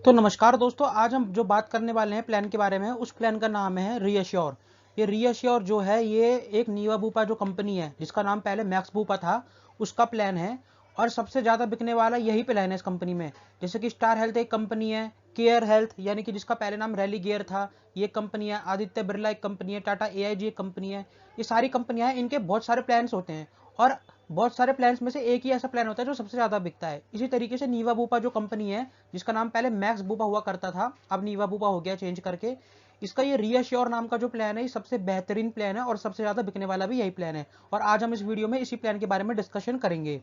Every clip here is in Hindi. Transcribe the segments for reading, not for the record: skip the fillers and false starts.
तो नमस्कार दोस्तों, आज हम जो बात करने वाले हैं प्लान के बारे में, उस प्लान का नाम है रीअश्योर। ये रीअश्योर जो है, ये एक नीवा बूपा जो कंपनी है, जिसका नाम पहले मैक्स बूपा था, उसका प्लान है। और सबसे ज़्यादा बिकने वाला यही प्लान है इस कंपनी में। जैसे कि स्टार हेल्थ एक कंपनी है, केयर हेल्थ यानी कि जिसका पहले नाम रैली गियर था, ये कंपनी है। आदित्य बिरला एक कंपनी है, टाटा एआईजी एक कंपनी है। ये सारी कंपनियां हैं, इनके बहुत सारे प्लान्स होते हैं और बहुत सारे प्लान्स में से एक ही ऐसा प्लान होता है जो सबसे ज़्यादा बिकता है। इसी तरीके से नीवा बूपा जो कंपनी है, जिसका नाम पहले मैक्स बूपा हुआ करता था, अब नीवा बूपा हो गया चेंज करके, इसका ये रीअश्योर नाम का जो प्लान है, ये सबसे बेहतरीन प्लान है और सबसे ज़्यादा बिकने वाला भी यही प्लान है। और आज हम इस वीडियो में इसी प्लान के बारे में डिस्कशन करेंगे।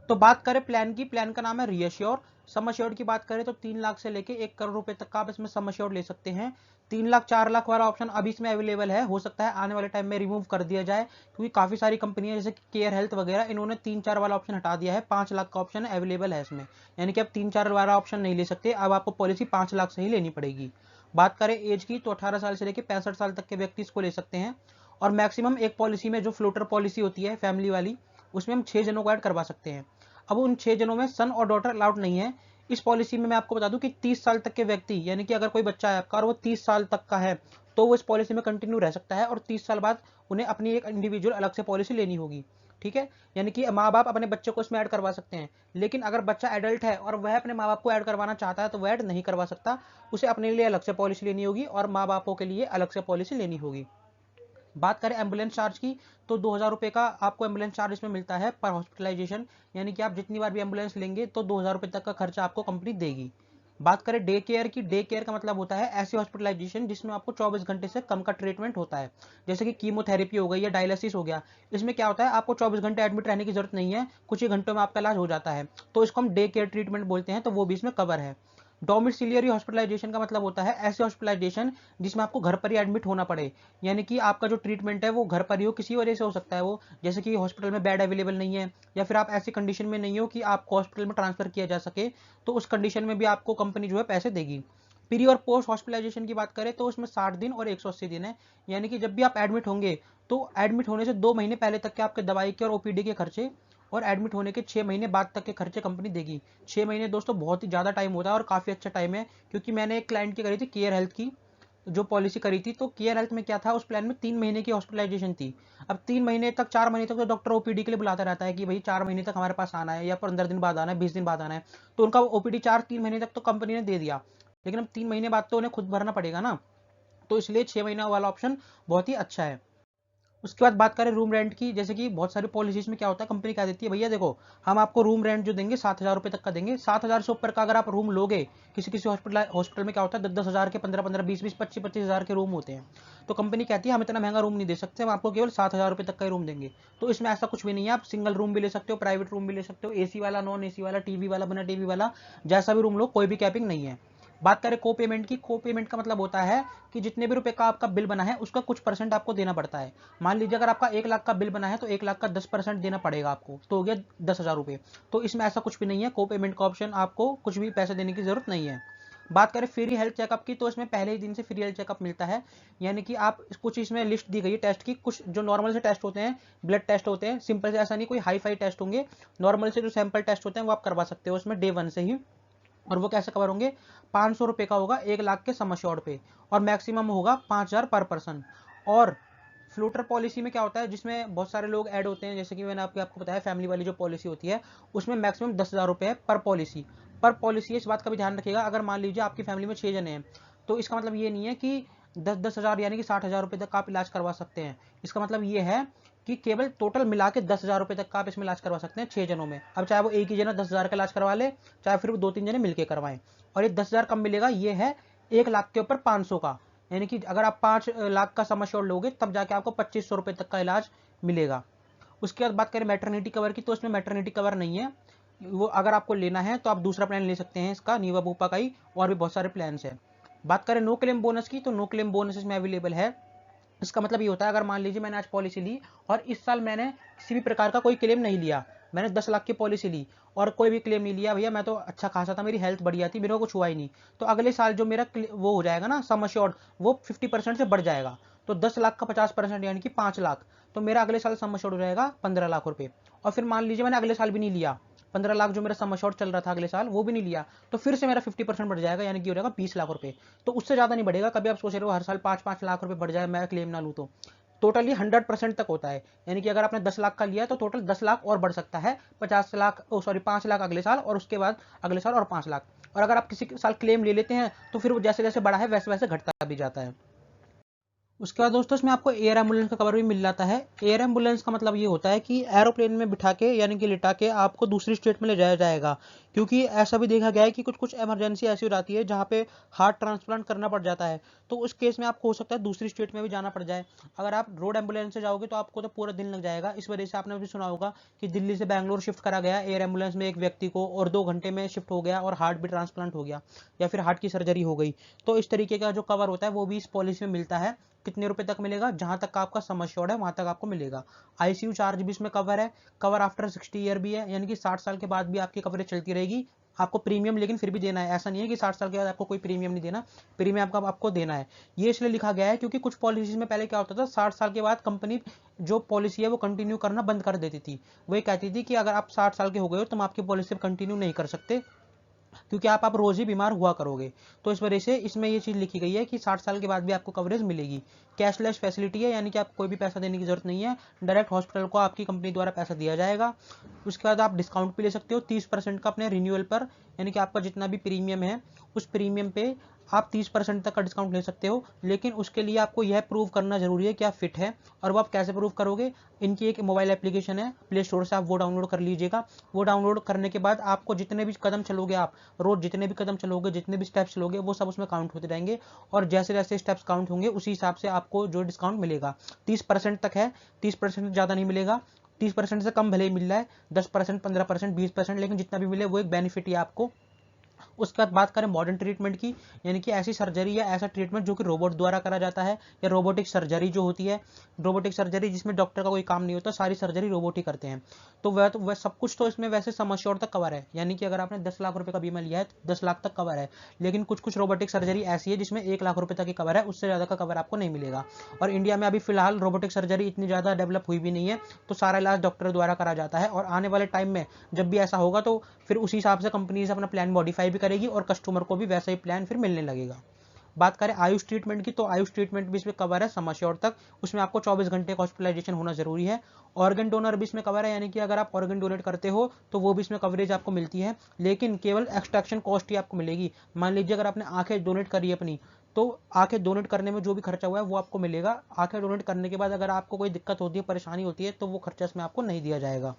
तो बात करें प्लान की, प्लान का नाम है रीअश्योर। सम अश्योर्ड की बात करें तो 3 लाख से लेके 1 करोड़ रुपए तक का आप इसमें सम अश्योर्ड ले सकते हैं। 3 लाख 4 लाख वाला ऑप्शन अभी इसमें अवेलेबल है, हो सकता है आने वाले टाइम में रिमूव कर दिया जाए, क्योंकि काफी सारी कंपनियां जैसे केयर हेल्थ वगैरह, इन्होंने 3-4 वाला ऑप्शन हटा दिया है। 5 लाख का ऑप्शन अवेलेबल है इसमें, यानी कि अब 3-4 वाला ऑप्शन नहीं ले सकते, अब आपको पॉलिसी 5 लाख से ही लेनी पड़ेगी। बात करें एज की तो 18 साल से लेकर 65 साल तक के व्यक्ति इसको ले सकते हैं। और मैक्सिमम एक पॉलिसी में जो फ्लोटर पॉलिसी होती है फैमिली वाली, उसमें हम 6 जनों को ऐड करवा सकते हैं। अब उन 6 जनों में सन और डॉटर अलाउड नहीं है। इस पॉलिसी में मैं आपको बता दूं कि 30 साल तक के व्यक्ति, यानी कि अगर कोई बच्चा है आपका और वो 30 साल तक का है, तो वो इस पॉलिसी में कंटिन्यू रह सकता है और 30 साल बाद उन्हें अपनी एक इंडिविजुअल अलग से पॉलिसी लेनी होगी। ठीक है, यानी कि माँ बाप अपने बच्चे को इसमें ऐड करवा सकते हैं, लेकिन अगर बच्चा एडल्ट है और वह अपने माँ बाप को ऐड करवाना चाहता है तो वह ऐड नहीं करवा सकता। उसे अपने लिए अलग से पॉलिसी लेनी होगी और माँ बापों के लिए अलग से पॉलिसी लेनी होगी। बात करें एम्बुलेंस चार्ज की तो 2,000 रुपये का आपको एम्बुलेंस चार्ज इसमें मिलता है पर हॉस्पिटलाइजेशन, यानी कि आप जितनी बार भी एम्बुलेंस लेंगे तो 2,000 रुपये तक का खर्चा आपको कंपनी देगी। बात करें डे केयर की, डे केयर का मतलब होता है ऐसी हॉस्पिटलाइजेशन जिसमें आपको 24 घंटे से कम का ट्रीटमेंट होता है। जैसे कि कीमोथेरेपी हो गई या डायलिसिस हो गया, इसमें क्या होता है, आपको 24 घंटे एडमिट रहने की जरूरत नहीं है, कुछ ही घंटों में आपका इलाज हो जाता है, तो इसको हम डे केयर ट्रीटमेंट बोलते हैं, तो वो भी इसमें कवर है। डोमिसिलियरी हॉस्पिटलाइजेशन का मतलब होता है ऐसे हॉस्पिटलाइजेशन जिसमें आपको घर पर ही एडमिट होना पड़े, यानी कि आपका जो ट्रीटमेंट है वो घर पर ही हो, किसी वजह से हो सकता है वो, जैसे कि हॉस्पिटल में बेड अवेलेबल नहीं है या फिर आप ऐसी कंडीशन में नहीं हो कि आपको हॉस्पिटल में ट्रांसफर किया जा सके, तो उस कंडीशन में भी आपको कंपनी जो है पैसे देगी। प्री और पोस्ट हॉस्पिटलाइजेशन की बात करें तो उसमें 60 दिन और 180 दिन है, यानी कि जब भी आप एडमिट होंगे तो एडमिट होने से 2 महीने पहले तक के आपके दवाई के और ओपीडी के खर्चे और एडमिट होने के 6 महीने बाद तक के खर्चे कंपनी देगी। 6 महीने दोस्तों बहुत ही ज़्यादा टाइम होता है और काफ़ी अच्छा टाइम है, क्योंकि मैंने एक क्लाइंट की करी थी केयर हेल्थ की जो पॉलिसी करी थी, तो केयर हेल्थ में क्या था, उस प्लान में 3 महीने की हॉस्पिटलाइजेशन थी। अब 3 महीने तक, 4 महीने तक तो डॉक्टर ओपीडी के लिए बुलाता रहता है कि भाई 4 महीने तक हमारे पास आना है या 15 दिन बाद आना है, 20 दिन बाद आना है, तो उनका ओपीडी चार 3 महीने तक तो कंपनी ने दे दिया, लेकिन अब 3 महीने बाद तो उन्हें खुद भरना पड़ेगा ना, तो इसलिए 6 महीना वाला ऑप्शन बहुत ही अच्छा है। उसके बाद बात करें रूम रेंट की, जैसे कि बहुत सारी पॉलिसीज में क्या होता है, कंपनी क्या देती है, भैया देखो हम आपको रूम रेंट जो देंगे 7,000 रुपये तक का देंगे। 7,000 से ऊपर का अगर आप रूम लोगे, किसी किसी हॉस्पिटल में क्या होता है 10-10 हज़ार के, 15-15, 20-20, 25-25 हज़ार के रूम होते हैं, तो कंपनी कहती है हम इतना महंगा रूम नहीं दे सकते, हम आपको केवल 7,000 रुपये तक का ही रूम देंगे। तो इसमें ऐसा कुछ भी नहीं है, आप सिंगल रूम भी ले सकते हो, प्राइवेट रूम भी ले सकते हो, एसी वाला, नॉन एसी वाला, टीवी वाला, बिना टीवी वाला, जैसा भी रूम लो, कोई भी कैपिंग नहीं है। बात करें को पेमेंट की, को पेमेंट का मतलब होता है कि जितने भी रुपए का आपका बिल बना है उसका कुछ परसेंट आपको देना पड़ता है। मान लीजिए अगर आपका 1 लाख का बिल बना है तो 1 लाख का 10% देना पड़ेगा आपको, तो हो गया 10,000 रुपये। तो इसमें ऐसा कुछ भी नहीं है, को पेमेंट का ऑप्शन, आपको कुछ भी पैसे देने की जरूरत नहीं है। बात करें फ्री हेल्थ चेकअप की, तो इसमें पहले ही दिन से फ्री हेल्थ चेकअप मिलता है, यानी कि आप कुछ इसमें लिस्ट दी गई है टेस्ट की, कुछ जो नॉर्मल से टेस्ट होते हैं, ब्लड टेस्ट होते हैं, सिंपल से, ऐसा नहीं कोई हाई फाई टेस्ट होंगे, नॉर्मल से जो सैंपल टेस्ट होते हैं वो आप करवा सकते हो उसमें डे 1 से ही। और वो कैसे कवर होंगे, 500 रुपये का होगा 1 लाख के सम अश्योर्ड पे, और मैक्सिमम होगा 5,000 पर पर्सन। और फ्लोटर पॉलिसी में क्या होता है, जिसमें बहुत सारे लोग ऐड होते हैं, जैसे कि मैंने आपको बताया फैमिली वाली जो पॉलिसी होती है, उसमें मैक्सिमम 10,000 रुपये पर पॉलिसी। पर पॉलिसी इस बात का भी ध्यान रखिएगा, अगर मान लीजिए आपकी फैमिली में 6 जने हैं, तो इसका मतलब ये नहीं है कि 10-10 हज़ार यानी कि 60,000 रुपये तक आप इलाज करवा सकते हैं। इसका मतलब ये है कि केवल टोटल मिला के 10,000 रुपये तक का आप इसमें इलाज करवा सकते हैं 6 जनों में। अब चाहे वो एक ही जना 10,000 का इलाज करवा ले, चाहे फिर वो 2-3 जने मिलकर करवाएं। और ये 10,000 कब मिलेगा, ये है 1 लाख के ऊपर 500 का, यानी कि अगर आप 5 लाख का सम अश्योर्ड लोगे तब जाके आपको 2,500 रुपये तक का इलाज मिलेगा। उसके बाद बात करें मैटरनिटी कवर की, तो इसमें मैटरनिटी कवर नहीं है, वो अगर आपको लेना है तो आप दूसरा प्लान ले सकते हैं इसका, नीवा बूपा का ही, और भी बहुत सारे प्लान है। बात करें नो क्लेम बोनस की, तो नो क्लेम बोनस इसमें अवेलेबल है। इसका मतलब ये होता है, अगर मान लीजिए मैंने आज पॉलिसी ली और इस साल मैंने किसी भी प्रकार का कोई क्लेम नहीं लिया, मैंने 10 लाख की पॉलिसी ली और कोई भी क्लेम नहीं लिया, भैया मैं तो अच्छा खासा था, मेरी हेल्थ बढ़िया थी, मेरे को कुछ हुआ ही नहीं, तो अगले साल जो मेरा वो हो जाएगा ना सम अश्योर्ड, वो 50% से बढ़ जाएगा, तो 10 लाख का 50% यानी कि 5 लाख, तो मेरा अगले साल सम अश्योर्ड हो जाएगा 15 लाख रुपए। और फिर मान लीजिए मैंने अगले साल भी नहीं लिया, 15 लाख जो मेरा सम अश्योर्ड चल रहा था अगले साल वो भी नहीं लिया, तो फिर से मेरा 50% बढ़ जाएगा, यानी कि हो जाएगा 20 लाख रुपए। तो उससे ज़्यादा नहीं बढ़ेगा। कभी आप सोच रहे हो हर साल 5-5 लाख रुपए बढ़ जाए मैं क्लेम ना लूँ, तो टोटली 100% तक होता है। यानी कि अगर आपने 10 लाख का लिया तो टोटल 10 लाख और बढ़ सकता है, 50 लाख, ओ सॉरी 5 लाख अगले साल, और उसके बाद अगले साल और 5 लाख। और अगर आप किसी साल क्लेम ले लेते हैं तो फिर वो जैसे जैसे बढ़ा है वैसे वैसे घटता भी जाता है। उसके बाद दोस्तों इसमें आपको एयर एम्बुलेंस का कवर भी मिल जाता है। एयर एम्बुलेंस का मतलब ये होता है कि एरोप्लेन में बिठा के यानी कि लिटा के आपको दूसरी स्टेट में ले जाया जाएगा, क्योंकि ऐसा भी देखा गया है कि कुछ कुछ इमरजेंसी ऐसी हो जाती है जहाँ पे हार्ट ट्रांसप्लांट करना पड़ जाता है, तो उस केस में आपको हो सकता है दूसरी स्टेट में भी जाना पड़ जाए। अगर आप रोड एम्बुलेंस से जाओगे तो आपको तो पूरा दिन लग जाएगा। इस वजह से आपने भी सुना होगा कि दिल्ली से बैंगलोर शिफ्ट करा गया एयर एम्बुलेंस में एक व्यक्ति को, और 2 घंटे में शिफ्ट हो गया और हार्ट भी ट्रांसप्लांट हो गया, या फिर हार्ट की सर्जरी हो गई। तो इस तरीके का जो कवर होता है वो भी इस पॉलिसी में मिलता है। कितने रुपए तक मिलेगा? जहां तक का आपका सम अश्योर्ड है वहां तक आपको मिलेगा। आईसीयू चार्ज भी इसमें कवर है। कवर आफ्टर 60 ईयर भी है, यानी कि 60 साल के बाद भी आपकी कवरेज चलती रहेगी। आपको प्रीमियम लेकिन फिर भी देना है, ऐसा नहीं है कि 60 साल के बाद आपको कोई प्रीमियम नहीं देना, प्रीमियम आपको देना है। ये इसलिए लिखा गया है क्योंकि कुछ पॉलिसीज में पहले क्या होता था, 60 साल के बाद कंपनी जो पॉलिसी है वो कंटिन्यू करना बंद कर देती थी। वो ये कहती थी कि अगर आप 60 साल के हो गए हो तुम आपकी पॉलिसी कंटिन्यू नहीं कर सकते, क्योंकि आप रोज ही बीमार हुआ करोगे। तो इस वजह से इसमें ये चीज लिखी गई है कि 60 साल के बाद भी आपको कवरेज मिलेगी। कैशलेस फैसिलिटी है, यानी कि आपको कोई भी पैसा देने की जरूरत नहीं है, डायरेक्ट हॉस्पिटल को आपकी कंपनी द्वारा पैसा दिया जाएगा। उसके बाद आप डिस्काउंट भी ले सकते हो 30% का अपने रिन्यूअल पर, यानी कि आपका जितना भी प्रीमियम है उस प्रीमियम पे आप 30% तक का डिस्काउंट ले सकते हो। लेकिन उसके लिए आपको यह प्रूव करना जरूरी है कि आप फिट है। और वो आप कैसे प्रूव करोगे? इनकी एक मोबाइल एप्लीकेशन है, प्ले स्टोर से आप वो डाउनलोड कर लीजिएगा। वो डाउनलोड करने के बाद आपको जितने भी कदम चलोगे, आप रोज जितने भी कदम चलोगे, जितने भी स्टेप्स चलोगे, वो सब उसमें काउंट होते रहेंगे। और जैसे जैसे स्टेप्स काउंट होंगे उसी हिसाब से आपको जो डिस्काउंट मिलेगा 30% तक है। 30% ज़्यादा नहीं मिलेगा, 30% से कम भले ही मिल रहा है, 10%, 15%, 20%, लेकिन जितना भी मिले वो एक बेनिफिट ही आपको। उसके बाद बात करें मॉडर्न ट्रीटमेंट की, यानी कि ऐसी सर्जरी या ऐसा ट्रीटमेंट जो कि रोबोट द्वारा करा जाता है, या रोबोटिक सर्जरी जो होती है, रोबोटिक सर्जरी जिसमें डॉक्टर का कोई काम नहीं होता, सारी सर्जरी रोबोट ही करते हैं। तो वह सब कुछ तो इसमें वैसे सम अश्योर्ड तक कवर है, यानी कि अगर आपने 10 लाख रुपए का बीमा लिया है तो 10 लाख तक कवर है। लेकिन कुछ कुछ रोबोटिक सर्जरी ऐसी है जिसमें 1 लाख रुपए तक की कवर है, उससे ज़्यादा का कवर आपको नहीं मिलेगा। और इंडिया में अभी फिलहाल रोबोटिक सर्जरी इतनी ज़्यादा डेवलप हुई भी नहीं है, तो सारा इलाज डॉक्टर द्वारा करा जाता है। और आने वाले टाइम में जब भी ऐसा होगा तो फिर उसी हिसाब से कंपनीज अपना प्लान मॉडिफाई भी करेगी और कस्टमर को भी वैसा ही प्लान फिर मिलने लगेगा। बात करें आयुष ट्रीटमेंट की, तो आयुष ट्रीटमेंट भी इसमें कवर है सम अश्योर्ड तक। उसमें आपको 24 घंटे का हॉस्पिटलाइजेशन होना जरूरी है। ऑर्गन डोनर भी इसमें कवर है, यानी कि अगर आप ऑर्गन डोनेट करते हो तो वो भी इसमें कवरेज आपको मिलती है, लेकिन केवल एक्सट्रैक्शन कॉस्ट ही आपको मिलेगी। मान लीजिए अगर आपने आंखें डोनेट करी अपनी, तो आंखें डोनेट करने में जो भी खर्चा हुआ है वो आपको मिलेगा। आंखें डोनेट करने के बाद अगर आपको कोई दिक्कत होती है, परेशानी होती है, तो वो खर्चा इसमें आपको नहीं दिया जाएगा।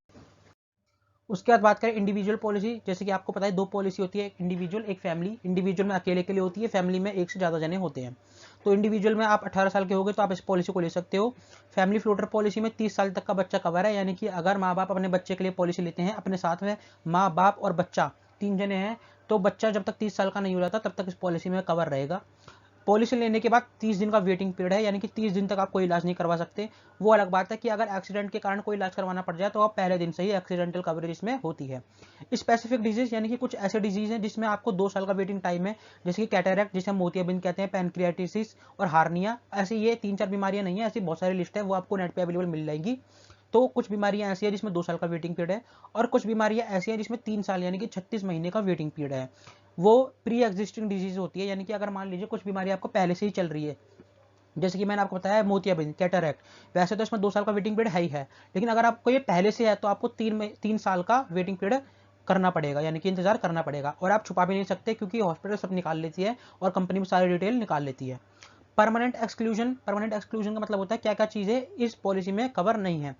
उसके बाद बात करें इंडिविजुअल पॉलिसी, जैसे कि आपको पता है 2 पॉलिसी होती है, एक इंडिविजुअल एक फैमिली। इंडिविजुअल में अकेले के लिए होती है, फैमिली में एक से ज़्यादा जने होते हैं। तो इंडिविजुअल में आप 18 साल के हो गए तो आप इस पॉलिसी को ले सकते हो। फैमिली फ्लोटर पॉलिसी में 30 साल तक का बच्चा कवर है, यानी कि अगर माँ बाप अपने बच्चे के लिए पॉलिसी लेते हैं, अपने साथ में माँ बाप और बच्चा 3 जने हैं, तो बच्चा जब तक 30 साल का नहीं हो जाता तब तक इस पॉलिसी में कवर रहेगा। पॉलिसी लेने के बाद 30 दिन का वेटिंग पीरियड है, यानी कि 30 दिन तक आप कोई इलाज नहीं करवा सकते। वो अलग बात है कि अगर एक्सीडेंट के कारण कोई इलाज करवाना पड़ जाए तो आप पहले दिन से ही एक्सीडेंटल कवरेज इसमें होती है। स्पेसिफिक डिजीज, यानी कि कुछ ऐसे डिजीज हैं जिसमें आपको 2 साल का वेटिंग टाइम है, जैसे कि कैटरेक्ट जिसे हम मोतियाबिंद कहते हैं, पैनक्रियाटिस और हार्निया। ऐसी ये 3-4 बीमारियां नहीं है, ऐसी बहुत सारी लिस्ट है, वो आपको नेट पे अवेलेबल मिल जाएगी। तो कुछ बीमारियां ऐसी है जिसमें 2 साल का वेटिंग पीरियड है, और कुछ बीमारियां ऐसी हैं जिसमें 3 साल यानी कि 36 महीने का वेटिंग पीरियड है। वो प्री एग्जिस्टिंग डिजीज होती है, यानी कि अगर मान लीजिए कुछ बीमारी आपको पहले से ही चल रही है, जैसे कि मैंने आपको बताया मोतियाबिंद, कैटरेक्ट, वैसे तो इसमें 2 साल का वेटिंग पीरियड है ही है, लेकिन अगर आपको ये पहले से है तो आपको 3 साल का वेटिंग पीरियड करना पड़ेगा, यानी कि इंतजार करना पड़ेगा। और आप छुपा भी नहीं सकते क्योंकि हॉस्पिटल सब निकाल लेती है और कंपनी में सारी डिटेल निकाल लेती है। परमानेंट एक्सक्लूजन, परमानेंट एक्सक्लूजन का मतलब होता है क्या क्या चीजें इस पॉलिसी में कवर नहीं है।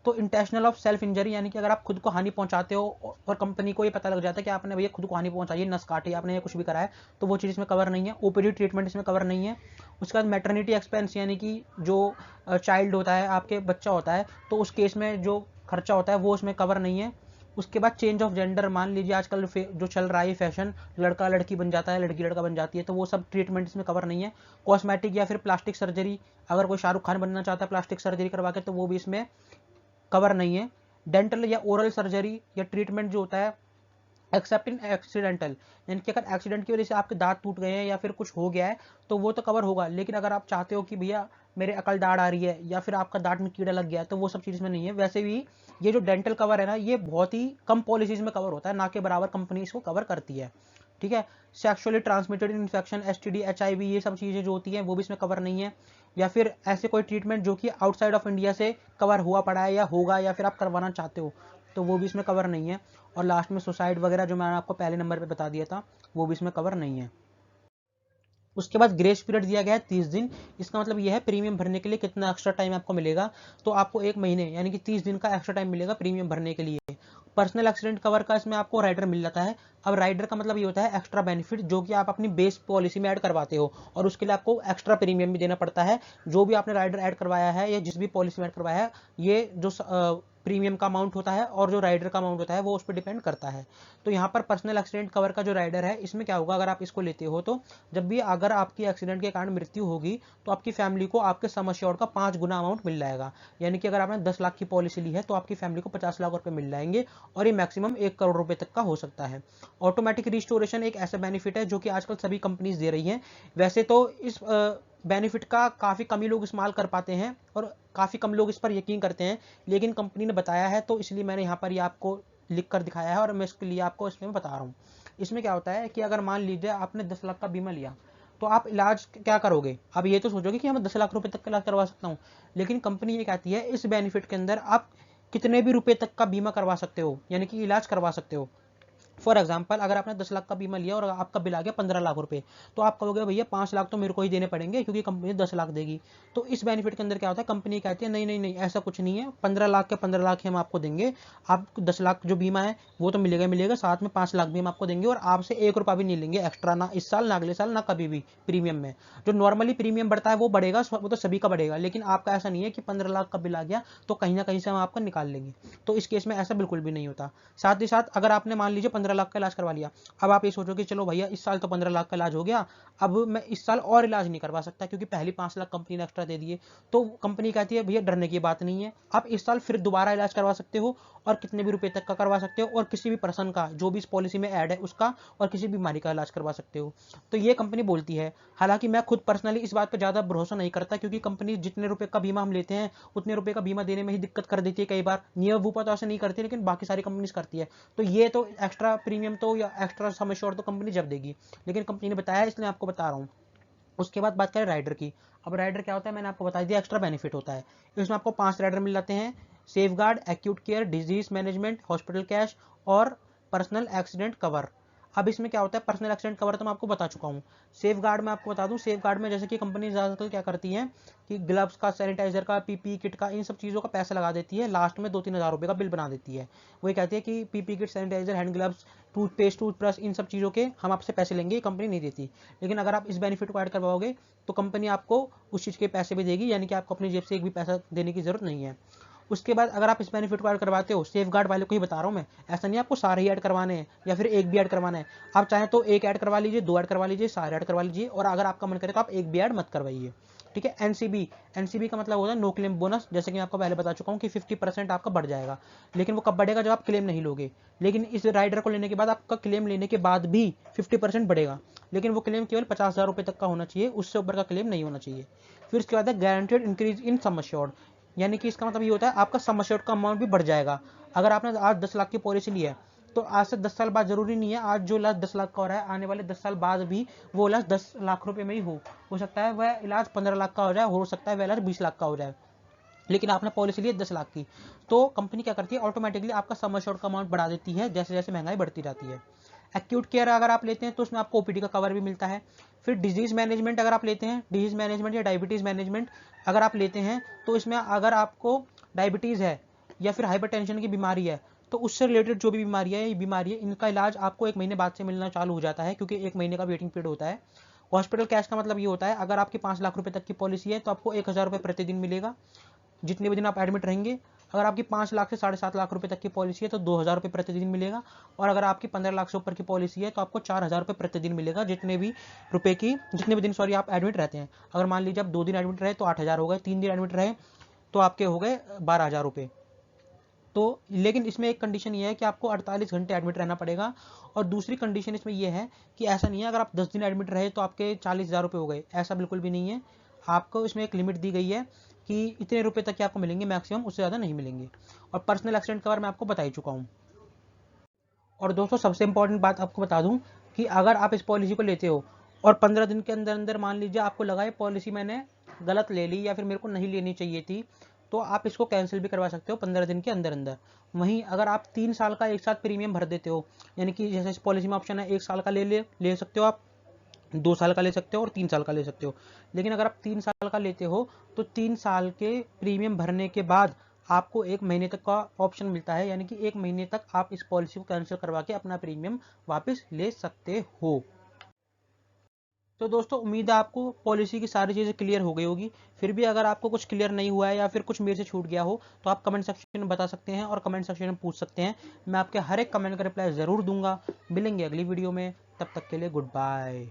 तो इंटेंशनल ऑफ सेल्फ इंजरी, यानी कि अगर आप खुद को हानि पहुंचाते हो और कंपनी को ये पता लग जाता है कि आपने भैया खुद को हानि पहुंचाई है, नस काटी आपने या कुछ भी करा है, तो वो चीज़ इसमें कवर नहीं है। ओपीडी ट्रीटमेंट इसमें कवर नहीं है। उसके बाद मैटरनिटी एक्सपेंस, यानी कि जो चाइल्ड होता है, आपके बच्चा होता है, तो उस केस में जो खर्चा होता है वो उसमें कवर नहीं है। उसके बाद चेंज ऑफ जेंडर, मान लीजिए आजकल जो चल रहा है फैशन, लड़का लड़की बन जाता है, लड़की लड़का बन जाती है, तो वो सब ट्रीटमेंट इसमें कवर नहीं है। कॉस्मेटिक या फिर प्लास्टिक सर्जरी, अगर कोई शाहरुख खान बनना चाहता है प्लास्टिक सर्जरी करवा के, तो वो भी इसमें कवर नहीं है। डेंटल या ओरल सर्जरी या ट्रीटमेंट जो होता है एक्सेप्ट इन एक्सीडेंटल, यानी कि अगर एक्सीडेंट की वजह से आपके दांत टूट गए हैं या फिर कुछ हो गया है तो वो तो कवर होगा, लेकिन अगर आप चाहते हो कि भैया मेरे अकल दाढ़ आ रही है या फिर आपका दांत में कीड़ा लग गया है तो वो सब चीज़ में नहीं है। वैसे भी ये जो डेंटल कवर है ना, ये बहुत ही कम पॉलिसीज में कवर होता है, ना के बराबर कंपनी इसको कवर करती है। ठीक है। Sexually transmitted infection, STD, HIV, ये सब चीज़ें जो होती हैं वो भी इसमें कवर नहीं है। या फिर ऐसे कोई ट्रीटमेंट जो कि आउटसाइड ऑफ इंडिया से कवर हुआ पड़ा है या होगा या फिर आप करवाना चाहते हो तो वो भी इसमें कवर नहीं है। और लास्ट में सुसाइड वगैरह जो मैंने आपको पहले नंबर पे बता दिया था वो भी इसमें कवर नहीं है। उसके बाद ग्रेस पीरियड दिया गया है 30 दिन। इसका मतलब यह है प्रीमियम भरने के लिए कितना एक्स्ट्रा टाइम आपको मिलेगा, तो आपको 1 महीने यानी कि 30 दिन का एक्स्ट्रा टाइम मिलेगा प्रीमियम भरने के लिए। पर्सनल एक्सीडेंट कवर का इसमें आपको राइडर मिल जाता है। अब राइडर का मतलब ये होता है एक्स्ट्रा बेनिफिट जो कि आप अपनी बेस पॉलिसी में ऐड करवाते हो और उसके लिए आपको एक्स्ट्रा प्रीमियम भी देना पड़ता है। जो भी आपने राइडर ऐड करवाया है या जिस भी पॉलिसी में ऐड करवाया है, ये जो प्रीमियम का अमाउंट होता है और जो राइडर का अमाउंट होता है वो उस पर डिपेंड करता है। तो यहाँ पर पर्सनल एक्सीडेंट कवर का जो राइडर है इसमें क्या होगा, अगर आप इसको लेते हो तो जब भी अगर आपकी एक्सीडेंट के कारण मृत्यु होगी तो आपकी फैमिली को आपके सम एश्योर्ड का 5 गुना अमाउंट मिल जाएगा। यानी कि अगर आपने 10 लाख की पॉलिसी ली है तो आपकी फैमिली को 50 लाख रुपए मिल जाएंगे और ये मैक्सिमम 1 करोड़ रुपए तक का हो सकता है। ऑटोमेटिक रिस्टोरेशन एक ऐसा बेनिफिट है जो कि आजकल सभी कंपनीज दे रही हैं। वैसे तो इस बेनिफिट का काफ़ी कम ही लोग इस्तेमाल कर पाते हैं और काफ़ी कम लोग इस पर यकीन करते हैं, लेकिन कंपनी ने बताया है तो इसलिए मैंने यहाँ पर ये आपको लिख कर दिखाया है और मैं इसके लिए आपको इसमें बता रहा हूँ। इसमें क्या होता है कि अगर मान लीजिए आपने 10 लाख का बीमा लिया तो आप इलाज क्या करोगे। अब ये तो सोचोगे कि मैं 10 लाख रुपए तक का इलाज करवा सकता हूँ, लेकिन कंपनी ये कहती है इस बेनिफिट के अंदर आप कितने भी रुपए तक का बीमा करवा सकते हो, यानी कि इलाज करवा सकते हो। फॉर एग्जाम्पल अगर आपने 10 लाख का बीमा लिया और आपका बिल आ गया 15 लाख रुपए, तो आप कहोगे भैया 5 लाख तो मेरे को ही देने पड़ेंगे क्योंकि कंपनी 10 लाख देगी। तो इस बेनिफिट के अंदर क्या होता है, कंपनी कहती है नहीं नहीं नहीं ऐसा कुछ नहीं है, 15 लाख के 15 लाख हम आपको देंगे। आपको 10 लाख जो बीमा है वो तो मिलेगा मिलेगा, साथ में 5 लाख भी हम आपको देंगे और आपसे 1 रुपया भी नहीं लेंगे एक्स्ट्रा, ना इस साल ना अगले साल ना कभी भी। प्रीमियम में जो नॉर्मली प्रीमियम बढ़ता है वो बढ़ेगा, वो तो सभी का बढ़ेगा, लेकिन आपका ऐसा नहीं है कि 15 लाख का बिल आ गया तो कहीं ना कहीं से हम आपका निकाल लेंगे। तो इस केस में ऐसा बिल्कुल भी नहीं होता। साथ ही साथ अगर आपने मान लीजिए 15 लाख का इलाज करवा लिया, अब आप ये सोचो कि चलो भैया इस साल तो 15 लाख का इलाज हो गया, अब मैं इस साल और इलाज नहीं करवा सकता क्योंकि पहली 5 लाख कंपनी ने एक्स्ट्रा दे दिए। तो कंपनी कहती है भैया डरने की बात नहीं है, आप इस साल फिर दोबारा इलाज करवा सकते हो और कितने भी रुपए तक का करवा सकते हो और किसी भी पर्सन का जो भी इस पॉलिसी में ऐड है उसका और किसी बीमारी का इलाज करवा सकते हो। तो ये कंपनी बोलती है। हालांकि मैं खुद पर्सनली इस बात पर ज्यादा भरोसा नहीं करता क्योंकि कंपनी जितने रुपए का बीमा हम लेते हैं उतने रुपए का बीमा देने में ही दिक्कत कर देती है कई बार। नियम वूपा तो ऐसे नहीं करती लेकिन बाकी सारी कंपनीज करती है। तो ये तो एक्स्ट्रा प्रीमियम तो या एक्स्ट्रा सम एश्योर्ड तो कंपनी जब देगी, लेकिन कंपनी ने बताया इसलिए आपको बता रहा हूँ। उसके बाद बात करें राइडर की। अब राइडर क्या होता है मैंने आपको बता दिया, एक्स्ट्रा बेनिफिट होता है। इसमें आपको 5 राइडर मिल जाते हैं, safe guard, acute care, disease management, hospital cash और पर्सनल एक्सीडेंट कवर। अब इसमें क्या होता है, पर्सनल एक्सीडेंट कवर तो मैं आपको बता चुका हूँ। सेफ गार्ड में आपको बता दूं, सेफ गार्ड में जैसे कि कंपनी ज़्यादातर क्या करती है कि ग्लव्स का, सैनिटाइजर का, पीपी किट का, इन सब चीज़ों का पैसा लगा देती है, लास्ट में 2-3 हज़ार रुपये का बिल बना देती है। वही कहती है कि PP kit, sanitiser, hand gloves, toothpaste, toothbrush, इन सब चीज़ों के हम आपसे पैसे लेंगे, ये कंपनी नहीं देती। लेकिन अगर आप इस बेनिफिट को ऐड करवाओगे तो कंपनी आपको उस चीज़ के पैसे भी देगी, यानी कि आपको अपनी जेब से एक भी पैसा देने की जरूरत नहीं है। उसके बाद अगर आप इस बेनिफिट को ऐड करवाते हो, सेफ गार्ड वाले को ही बता रहा हूँ मैं, ऐसा नहीं आपको सारे ही ऐड करवाने हैं या फिर एक भी ऐड करवाना है। आप चाहें तो एक ऐड करवा लीजिए, 2 ऐड करवा लीजिए, सारे ऐड करवा लीजिए, और अगर आपका मन करे तो आप एक भी ऐड मत करवाइए। ठीक है। एनसीबी, एनसीबी का मतलब होता है नो क्लेम बोनस। जैसे कि मैं आपको पहले बता चुका हूँ कि 50% आपका बढ़ जाएगा, लेकिन वो कब बढ़ेगा, जब आप क्लेम नहीं लोगे। लेकिन इस राइडर को लेने के बाद आपका क्लेम लेने के बाद भी 50% बढ़ेगा, लेकिन वो क्लेम केवल 50,000 रुपये तक का होना चाहिए, उससे ऊपर का क्लेम नहीं होना चाहिए। फिर उसके बाद है guaranteed increase in sum assured, यानी कि इसका मतलब ये होता है आपका सम एश्योर्ड का अमाउंट भी बढ़ जाएगा। अगर आपने आज 10 लाख की पॉलिसी ली है तो आज से 10 साल बाद जरूरी नहीं है आज जो इलाज 10 लाख का हो रहा है आने वाले 10 साल बाद भी वो इलाज 10 लाख रुपए में ही हो सकता है वह इलाज 15 लाख का हो जाए, हो सकता है वह इलाज 20 लाख का हो जाए, लेकिन आपने पॉलिसी ली है 10 लाख की। तो कंपनी क्या करती है, ऑटोमेटिकली आपका सम एश्योर्ड का अमाउंट बढ़ा देती है जैसे जैसे महंगाई बढ़ती जाती है। एक्यूट केयर अगर आप लेते हैं तो उसमें आपको ओपीडी का कवर भी मिलता है। फिर डिजीज मैनेजमेंट अगर आप लेते हैं, डिजीज मैनेजमेंट या डायबिटीज मैनेजमेंट अगर आप लेते हैं तो इसमें अगर आपको डायबिटीज है या फिर हाइपरटेंशन की बीमारी है तो उससे रिलेटेड जो भी बीमारी है, ये बीमारी है, इनका इलाज आपको 1 महीने बाद से मिलना चालू हो जाता है क्योंकि 1 महीने का वेटिंग पीरियड होता है। हॉस्पिटल कैश का मतलब ये होता है अगर आपकी 5 लाख रुपए तक की पॉलिसी है तो आपको 1,000 रुपये प्रतिदिन मिलेगा जितने भी दिन आप एडमिट रहेंगे। अगर आपकी 5 लाख से 7.5 लाख रुपए तक की पॉलिसी है तो 2,000 रुपये प्रतिदिन मिलेगा, और अगर आपकी 15 लाख से ऊपर की पॉलिसी है तो आपको 4,000 रुपये प्रतिदिन मिलेगा जितने भी दिन आप एडमिट रहते हैं। अगर मान लीजिए आप 2 दिन एडमिट रहे तो 8,000 हो गए, 3 दिन एडमिट रहे तो आपके हो गए 12,000 रुपये। तो लेकिन इसमें एक कंडीशन ये है कि आपको 48 घंटे एडमिट रहना पड़ेगा। और दूसरी कंडीशन इसमें ये है कि ऐसा नहीं है अगर आप 10 दिन एडमिट रहे तो आपके 40,000 रुपये हो गए, ऐसा बिल्कुल भी नहीं है। आपको इसमें एक लिमिट दी गई है कि इतने रुपए तक के आपको मिलेंगे मैक्सिमम, उससे ज़्यादा नहीं मिलेंगे। और पर्सनल एक्सीडेंट कवर मैं आपको बता ही चुका हूँ। और दोस्तों सबसे इंपॉर्टेंट बात आपको बता दूं कि अगर आप इस पॉलिसी को लेते हो और 15 दिन के अंदर अंदर मान लीजिए आपको लगा ये पॉलिसी मैंने गलत ले ली या फिर मेरे को नहीं लेनी चाहिए थी, तो आप इसको कैंसिल भी करवा सकते हो 15 दिन के अंदर अंदर। वहीं अगर आप 3 साल का एक साथ प्रीमियम भर देते हो, यानी कि जैसे इस पॉलिसी में ऑप्शन है 1 साल का ले सकते हो आप, 2 साल का ले सकते हो और 3 साल का ले सकते हो। लेकिन अगर आप 3 साल का लेते हो तो 3 साल के प्रीमियम भरने के बाद आपको 1 महीने तक का ऑप्शन मिलता है, यानी कि 1 महीने तक आप इस पॉलिसी को कैंसिल करवा के अपना प्रीमियम वापस ले सकते हो। तो दोस्तों उम्मीद है आपको पॉलिसी की सारी चीज़ें क्लियर हो गई होगी। फिर भी अगर आपको कुछ क्लियर नहीं हुआ है या फिर कुछ मेरे से छूट गया हो तो आप कमेंट सेक्शन में बता सकते हैं और कमेंट सेक्शन में पूछ सकते हैं। मैं आपके हर एक कमेंट का रिप्लाई ज़रूर दूंगा। मिलेंगे अगली वीडियो में, तब तक के लिए गुड बाय।